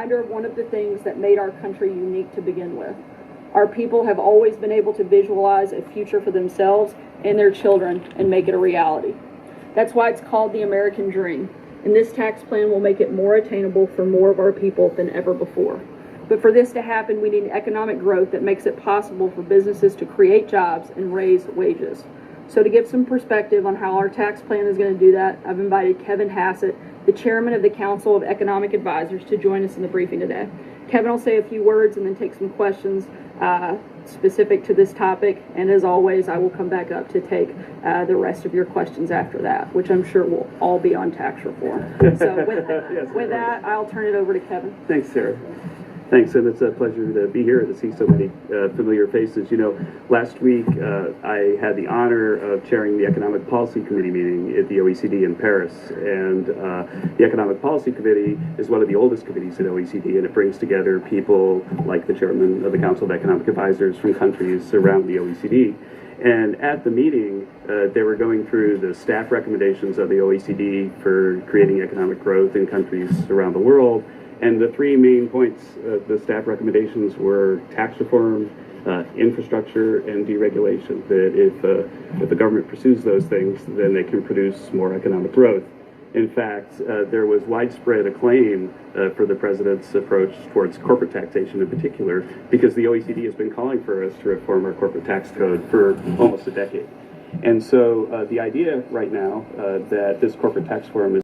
Reminder of one of the things that made our country unique to begin with. Our people have always been able to visualize a future for themselves and their children and make it a reality. That's why it's called the American Dream, and this tax plan will make it more attainable for more of our people than ever before. But for this to happen, we need economic growth that makes it possible for businesses to create jobs and raise wages. So to give some perspective on how our tax plan is going to do that, I've invited Kevin Hassett, the chairman of the Council of Economic Advisors, to join us in the briefing today. Kevin will say a few words and then take some questions specific to this topic. And as always, I will come back up to take the rest of your questions after that, which I'm sure will all be on tax reform. So with that, I'll turn it over to Kevin. Thanks, Sarah. Thanks, and it's a pleasure to be here to see so many familiar faces. You know, last week I had the honor of chairing the Economic Policy Committee meeting at the OECD in Paris, and the Economic Policy Committee is one of the oldest committees at OECD, and it brings together people like the chairman of the Council of Economic Advisors from countries around the OECD. And at the meeting, they were going through the staff recommendations of the OECD for creating economic growth in countries around the world. And the three main points, the staff recommendations were tax reform, infrastructure, and deregulation. That if the government pursues those things, then they can produce more economic growth. In fact, there was widespread acclaim for the president's approach towards corporate taxation in particular, because the OECD has been calling for us to reform our corporate tax code for almost a decade. And so the idea right now that this corporate tax reform is